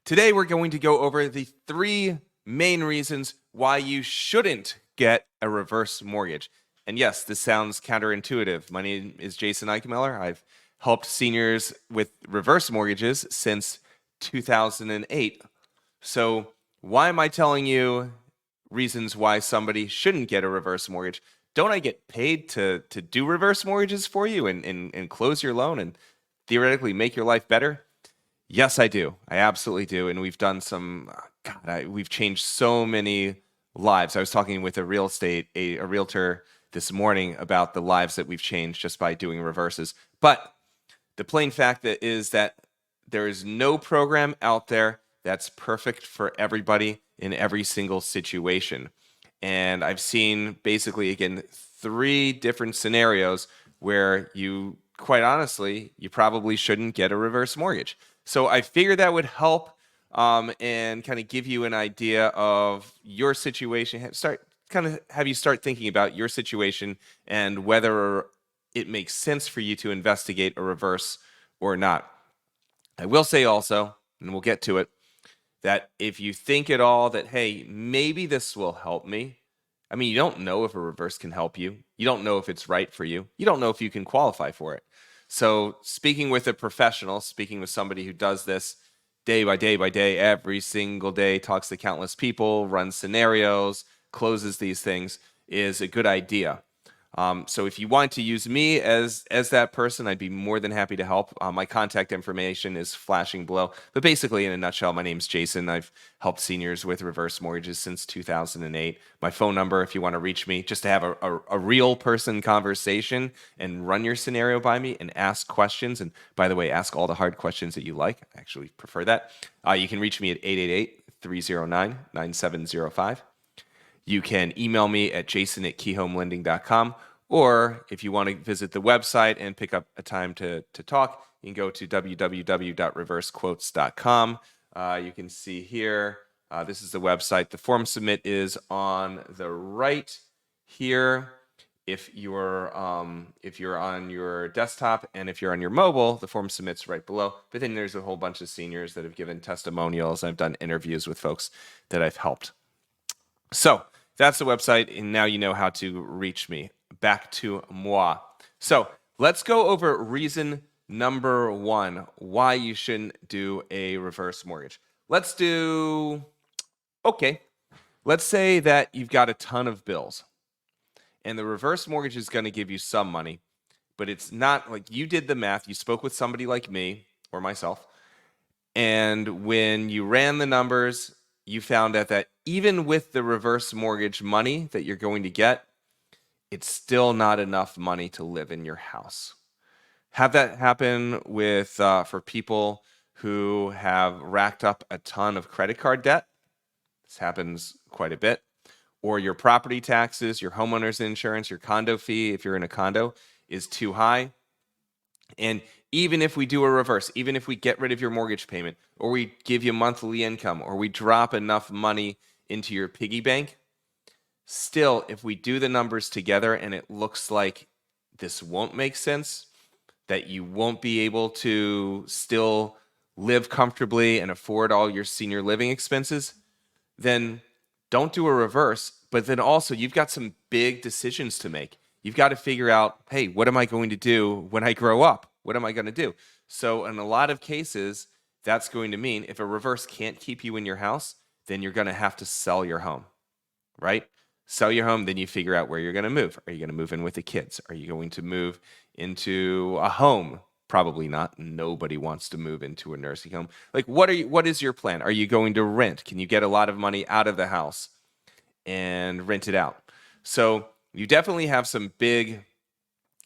Today, we're going to go over the 3 main reasons why you shouldn't get a reverse mortgage. And yes, this sounds counterintuitive. My name is Jason Eichmiller. I've helped seniors with reverse mortgages since 2008. So why am I telling you reasons why somebody shouldn't get a reverse mortgage? Don't I get paid to do reverse mortgages for you and close your loan and theoretically make your life better? Yes, I do. I absolutely do. And we've done some, we've changed so many lives. I was talking with a realtor this morning about the lives that we've changed just by doing reverses. But the plain fact that is that there is no program out there that's perfect for everybody in every single situation. And I've seen basically, again, 3 different scenarios where you, quite honestly, you probably shouldn't get a reverse mortgage. So I figured that would help and kind of give you an idea of your situation. Have you start thinking about your situation and whether it makes sense for you to investigate a reverse or not. I will say also, and we'll get to it, that if you think at all that, hey, maybe this will help me. I mean, you don't know if a reverse can help you. You don't know if it's right for you. You don't know if you can qualify for it. So speaking with a professional, speaking with somebody who does this day by day by day, every single day, talks to countless people, runs scenarios, closes these things, is a good idea. So if you want to use me as that person, I'd be more than happy to help. My contact information is flashing below. But basically, in a nutshell, my name's Jason. I've helped seniors with reverse mortgages since 2008. My phone number, if you want to reach me, just to have a real person conversation and run your scenario by me and ask questions. And by the way, ask all the hard questions that you like. I actually prefer that. You can reach me at 888-309-9705. You can email me at jason@keyhomelending.com, or if you want to visit the website and pick up a time to talk, you can go to www.reversequotes.com. You can see here, this is the website. The form submit is on the right here. If you're on your desktop and if you're on your mobile, the form submit's right below. But then there's a whole bunch of seniors that have given testimonials. I've done interviews with folks that I've helped. So that's the website, and now you know how to reach me. Back to moi. So let's go over reason number 1 why you shouldn't do a reverse mortgage. Let's say that you've got a ton of bills, and the reverse mortgage is going to give you some money, but it's not like you did the math. You spoke with somebody like me or myself, and when you ran the numbers, you found out that even with the reverse mortgage money that you're going to get, it's still not enough money to live in your house. Have that happen with for people who have racked up a ton of credit card debt. This happens quite a bit. Or your property taxes, your homeowner's insurance, your condo fee, if you're in a condo, is too high. And even if we do a reverse, even if we get rid of your mortgage payment, or we give you monthly income, or we drop enough money into your piggy bank, still, if we do the numbers together and it looks like this won't make sense, that you won't be able to still live comfortably and afford all your senior living expenses, then don't do a reverse. But then also, you've got some big decisions to make. You've got to figure out, hey, what am I going to do when I grow up? What am I going to do? So in a lot of cases, that's going to mean if a reverse can't keep you in your house, then you're going to have to sell your home, right? Sell your home, then you figure out where you're going to move. Are you going to move in with the kids? Are you going to move into a home? Probably not. Nobody wants to move into a nursing home. Like, what is your plan? Are you going to rent? Can you get a lot of money out of the house and rent it out? So you definitely have some big,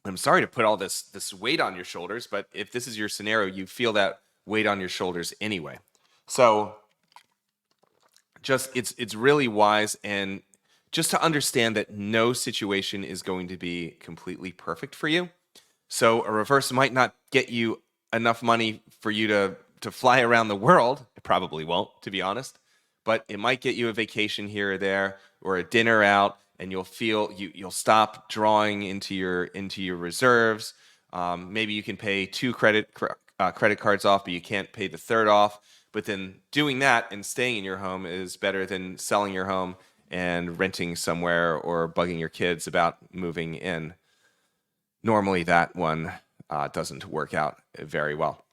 I'm sorry to put all this weight on your shoulders, but if this is your scenario, you feel that weight on your shoulders anyway. So just it's really wise, and just to understand that no situation is going to be completely perfect for you. So a reverse might not get you enough money for you to fly around the world. It probably won't, to be honest, but it might get you a vacation here or there, or a dinner out, and you'll stop drawing into your reserves. Maybe you can pay 2 credit cards off, but you can't pay the third off. But then doing that and staying in your home is better than selling your home and renting somewhere or bugging your kids about moving in. Normally, that one doesn't work out very well.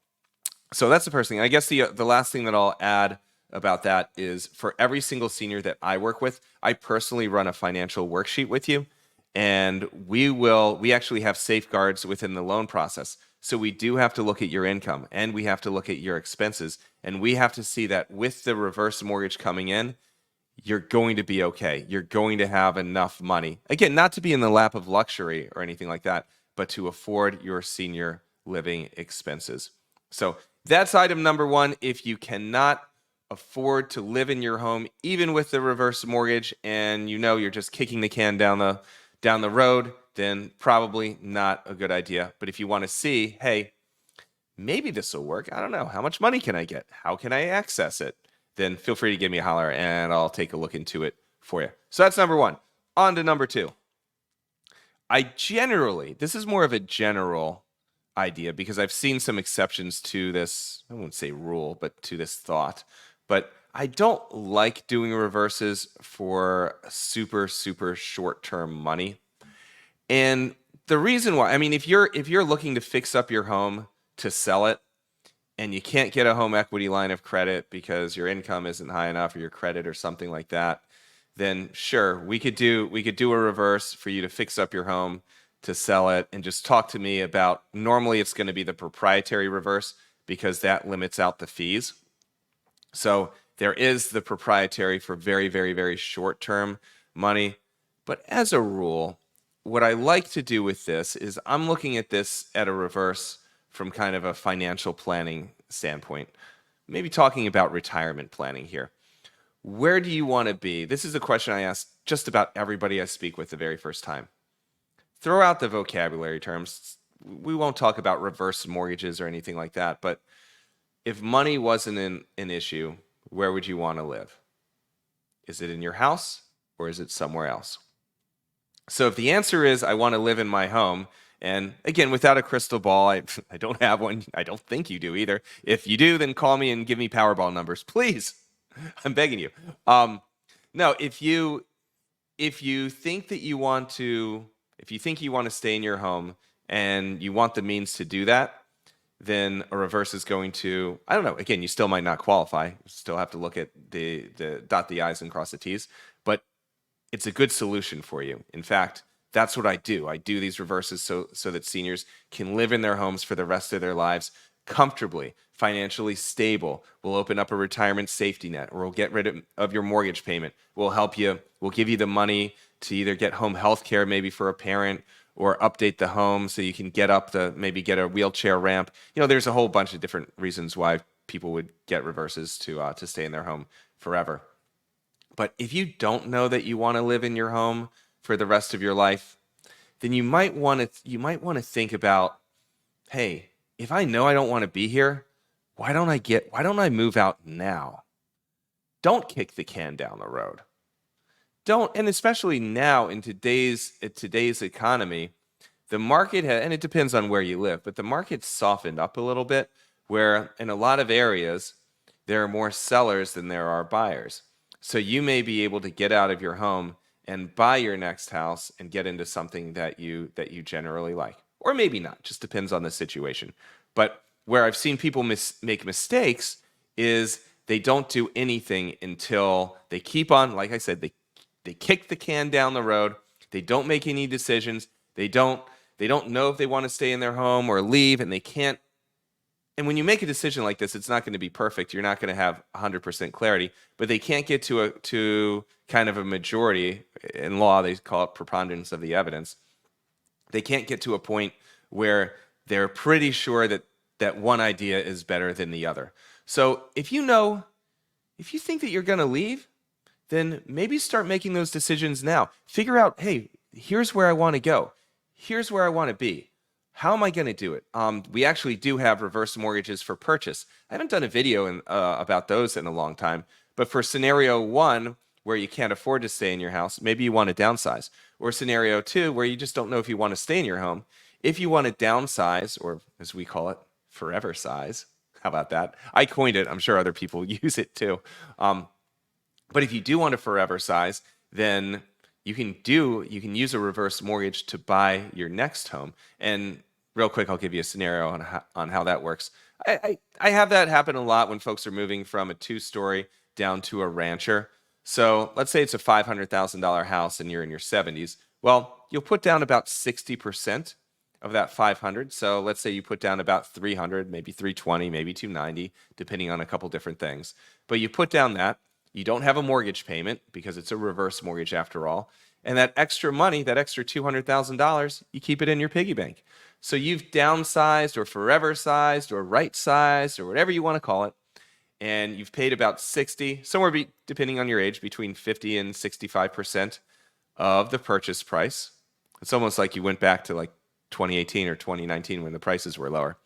So that's the first thing. I guess the last thing that I'll add about that is for every single senior that I work with, I personally run a financial worksheet with you, and we actually have safeguards within the loan process. So we do have to look at your income and we have to look at your expenses, and we have to see that with the reverse mortgage coming in, you're going to be okay. You're going to have enough money. Again, not to be in the lap of luxury or anything like that, but to afford your senior living expenses. So that's item number one. If you cannot afford to live in your home, even with the reverse mortgage, and you know you're just kicking the can down the road, then probably not a good idea. But if you want to see, hey, maybe this will work. I don't know. How much money can I get? How can I access it? Then feel free to give me a holler and I'll take a look into it for you. So that's number one. On to number two. This is more of a general idea because I've seen some exceptions to this, I won't say rule, but to this thought. But I don't like doing reverses for super, super short-term money. And the reason why, I mean, if you're looking to fix up your home to sell it, and you can't get a home equity line of credit because your income isn't high enough or your credit or something like that, then sure, we could do a reverse for you to fix up your home to sell it, and just talk to me about, normally it's going to be the proprietary reverse because that limits out the fees. So there is the proprietary for very, very, very short-term money. But as a rule, what I like to do with this is I'm looking at this at a reverse from kind of a financial planning standpoint, maybe talking about retirement planning here. Where do you want to be? This is a question I ask just about everybody I speak with the very first time. Throw out the vocabulary terms. We won't talk about reverse mortgages or anything like that, but if money wasn't an issue, where would you want to live? Is it in your house or is it somewhere else? So if the answer is I want to live in my home, and again, without a crystal ball, I don't have one. I don't think you do either. If you do, then call me and give me Powerball numbers, please. I'm begging you. No, if you think that you want to, if you think you want to stay in your home and you want the means to do that, then a reverse is going to, I don't know. Again, you still might not qualify. You still have to look at the dot the I's and cross the T's, but it's a good solution for you. In fact, that's what I do. I do these reverses so that seniors can live in their homes for the rest of their lives comfortably, financially stable. We'll open up a retirement safety net, or we'll get rid of your mortgage payment. We'll help you. We'll give you the money to either get home health care maybe for a parent, or update the home so you can maybe get a wheelchair ramp. You know, there's a whole bunch of different reasons why people would get reverses to stay in their home forever. But if you don't know that you want to live in your home for the rest of your life, then you might want to think about, hey, if I know I don't want to be here, why don't I move out now? Don't kick the can down the road. And especially now in today's economy, the market and it depends on where you live, but the market's softened up a little bit, where in a lot of areas there are more sellers than there are buyers. So you may be able to get out of your home and buy your next house and get into something that you generally like. Or maybe not, just depends on the situation. But where I've seen people make mistakes is they don't do anything until they keep on, like I said, they kick the can down the road. They don't make any decisions. They don't know if they want to stay in their home or leave, and they can't. And when you make a decision like this, it's not going to be perfect. You're not going to have 100% clarity, but they can't get to kind of a majority. In law, they call it preponderance of the evidence. They can't get to a point where they're pretty sure that one idea is better than the other. So if you think that you're going to leave, then maybe start making those decisions now. Figure out, hey, here's where I want to go. Here's where I want to be. How am I going to do it? We actually do have reverse mortgages for purchase. I haven't done a video about those in a long time, but for scenario one, where you can't afford to stay in your house, maybe you want to downsize. Or scenario two, where you just don't know if you want to stay in your home. If you want to downsize, or as we call it, forever size. How about that? I coined it. I'm sure other people use it too. But if you do want a forever size, then you can use a reverse mortgage to buy your next home. And real quick, I'll give you a scenario on how that works. I have that happen a lot when folks are moving from a 2-story down to a rancher. So let's say it's a $500,000 house and you're in your 70s. Well, you'll put down about 60% of that 500. So let's say you put down about 300, maybe 320, maybe 290, depending on a couple different things. But you put down that. You don't have a mortgage payment because it's a reverse mortgage after all. And that extra money, that extra $200,000, you keep it in your piggy bank. So you've downsized or forever sized or right sized or whatever you want to call it. And you've paid about 60, depending on your age, between 50 and 65% of the purchase price. It's almost like you went back to like 2018 or 2019 when the prices were lower.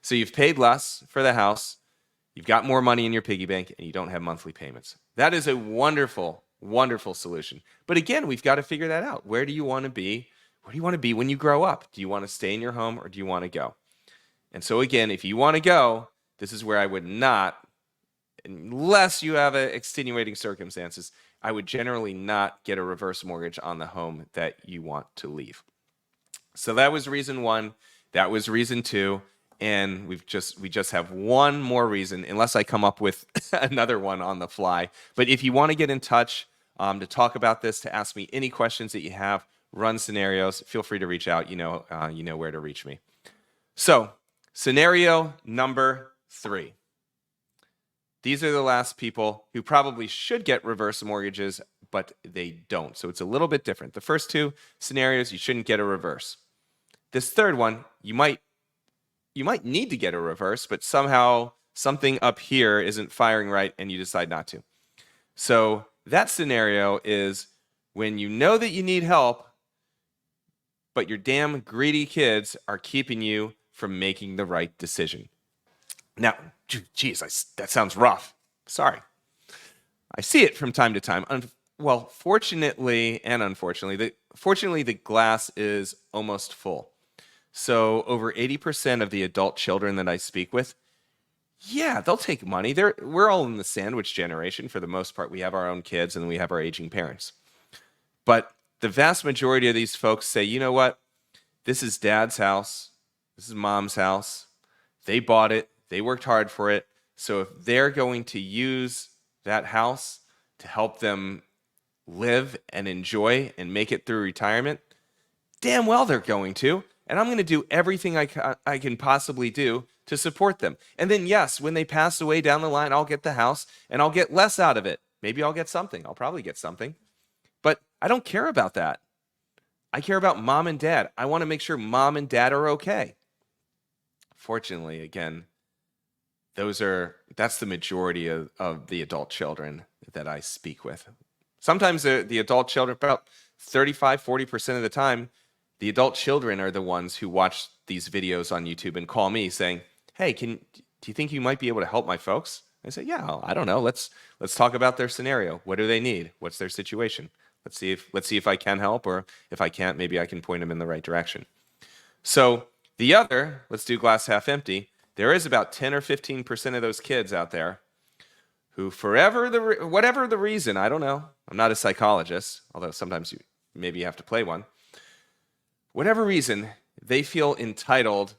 So you've paid less for the house. You've got more money in your piggy bank and you don't have monthly payments. That is a wonderful, wonderful solution. But again, we've got to figure that out. Where do you want to be? Where do you want to be when you grow up? Do you want to stay in your home or do you want to go? And so again, if you want to go, this is where I would not, unless you have extenuating circumstances, I would generally not get a reverse mortgage on the home that you want to leave. So that was reason one. That was reason two. And we just have one more reason, unless I come up with another one on the fly. But if you want to get in touch to talk about this, to ask me any questions that you have, run scenarios, feel free to reach out. You know where to reach me. So scenario number 3. These are the last people who probably should get reverse mortgages, but they don't. So it's a little bit different. The first 2 scenarios, you shouldn't get a reverse. This third one, you might need to get a reverse, but somehow something up here isn't firing right and you decide not to. So that scenario is when you know that you need help, but your damn greedy kids are keeping you from making the right decision. Now, geez, that sounds rough. Sorry. I see it from time to time. Well, fortunately and unfortunately, fortunately, the glass is almost full. So over 80% of the adult children that I speak with, yeah, they'll take money. We're all in the sandwich generation. For the most part, we have our own kids and we have our aging parents. But the vast majority of these folks say, you know what? This is dad's house. This is mom's house. They bought it. They worked hard for it. So if they're going to use that house to help them live and enjoy and make it through retirement, damn well they're going to. And I'm going to do everything I can possibly do to support them. And then, yes, when they pass away down the line, I'll get the house and I'll get less out of it. Maybe I'll get something. I'll probably get something. But I don't care about that. I care about mom and dad. I want to make sure mom and dad are okay. Fortunately, again, that's the majority of the adult children that I speak with. Sometimes the adult children, about 35, 40% of the time, the adult children are the ones who watch these videos on YouTube and call me saying, hey, do you think you might be able to help my folks? I say, yeah, I don't know. Let's talk about their scenario. What do they need? What's their situation? Let's see if I can help, or if I can't, maybe I can point them in the right direction. So let's do glass half empty. There is about 10 or 15% of those kids out there who, whatever the reason, I don't know. I'm not a psychologist, although sometimes maybe you have to play one. Whatever reason, they feel entitled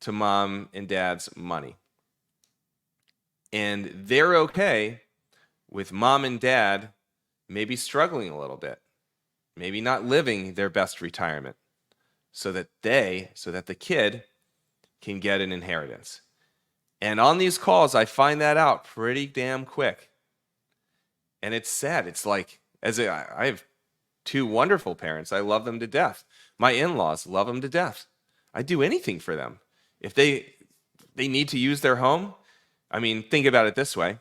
to mom and dad's money. And they're okay with mom and dad maybe struggling a little bit, maybe not living their best retirement, so that the kid can get an inheritance. And on these calls, I find that out pretty damn quick. And it's sad. It's like, I have 2 wonderful parents. I love them to death. My in-laws love them to death. I'd do anything for them. If they need to use their home, I mean, think about it this way.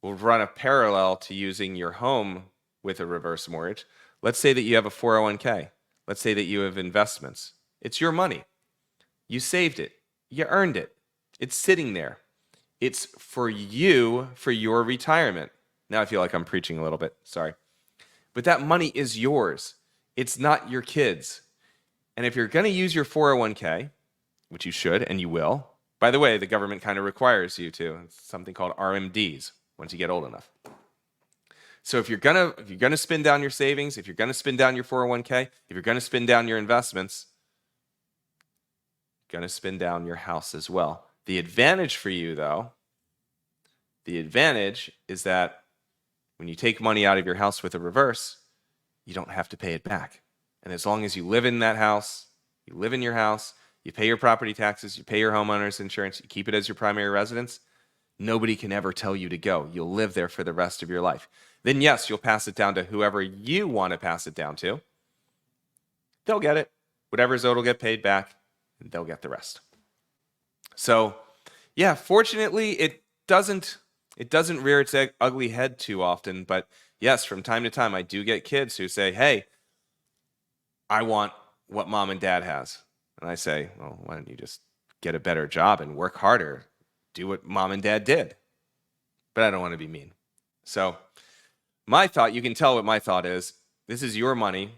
We'll run a parallel to using your home with a reverse mortgage. Let's say that you have a 401k. Let's say that you have investments. It's your money. You saved it. You earned it. It's sitting there. It's for you, for your retirement. Now I feel like I'm preaching a little bit. Sorry. But that money is yours. It's not your kids. And if you're going to use your 401k, which you should and you will. By the way, the government kind of requires you to. It's something called RMDs once you get old enough. So if you're gonna spin down your savings, if you're gonna spin down your 401k, if you're gonna spin down your investments, you're gonna spin down your house as well. The advantage for you, though, the advantage is that when you take money out of your house with a reverse, you don't have to pay it back. And as long as you live in that house, you live in your house, you pay your property taxes, you pay your homeowner's insurance, you keep it as your primary residence, nobody can ever tell you to go. You'll live there for the rest of your life. Then yes, you'll pass it down to whoever you want to pass it down to. They'll get it. Whatever's owed will get paid back, and they'll get the rest. So, yeah, fortunately, it doesn't rear its ugly head too often. But yes, from time to time, I do get kids who say, hey, I want what mom and dad has. And I say, well, why don't you just get a better job and work harder? Do what mom and dad did. But I don't want to be mean. So my thought, you can tell what my thought is. This is your money.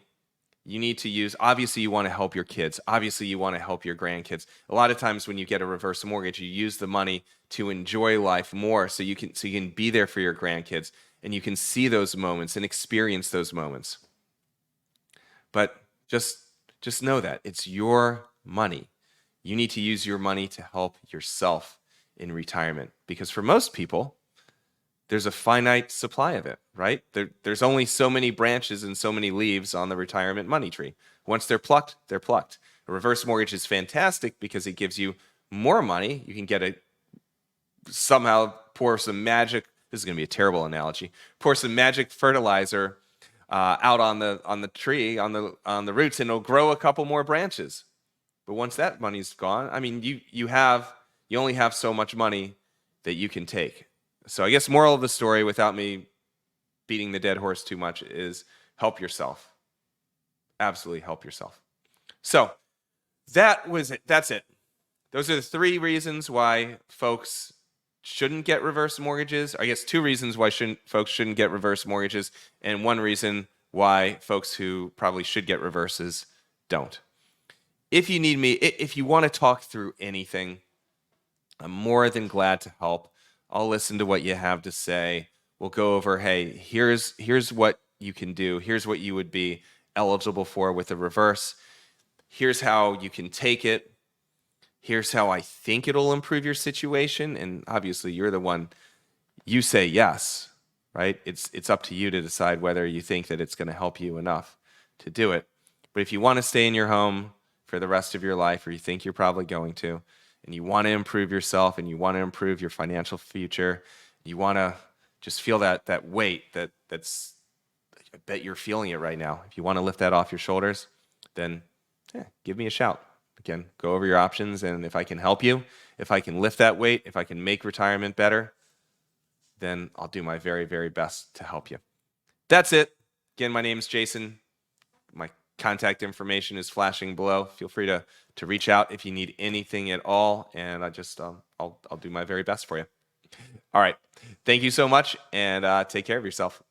You need to use, obviously you want to help your kids. Obviously you want to help your grandkids. A lot of times when you get a reverse mortgage, you use the money to enjoy life more so you can be there for your grandkids and you can see those moments and experience those moments. But just know that it's your money. You need to use your money to help yourself in retirement because for most people, there's a finite supply of it, right? There's only so many branches and so many leaves on the retirement money tree. Once they're plucked, they're plucked. A reverse mortgage is fantastic because it gives you more money. You can somehow pour some magic, this is going to be a terrible analogy, pour some magic fertilizer out on the tree, on the roots, and it'll grow a couple more branches. But once that money's gone, I mean, you only have so much money that you can take. So I guess moral of the story, without me beating the dead horse too much, is help yourself. Absolutely help yourself. So that's it. Those are the 3 reasons why folks shouldn't get reverse mortgages. I guess 2 reasons why folks shouldn't get reverse mortgages, and 1 reason why folks who probably should get reverses don't. If you need me, if you want to talk through anything, I'm more than glad to help. I'll listen to what you have to say. We'll go over, hey, here's what you can do. Here's what you would be eligible for with a reverse. Here's how you can take it. Here's how I think it'll improve your situation. And obviously, you're the one, you say yes, right? It's up to you to decide whether you think that it's going to help you enough to do it. But if you want to stay in your home for the rest of your life, or you think you're probably going to, and you want to improve yourself and you want to improve your financial future, you want to just feel that weight that's, I bet you're feeling it right now. If you want to lift that off your shoulders, then give me a shout. Again, go over your options, and if I can help you, if I can lift that weight, if I can make retirement better, then I'll do my very, very best to help you. That's it. Again, my name is Jason. My contact information is flashing below. Feel free to reach out if you need anything at all, and I'll do my very best for you. All right. Thank you so much, and take care of yourself.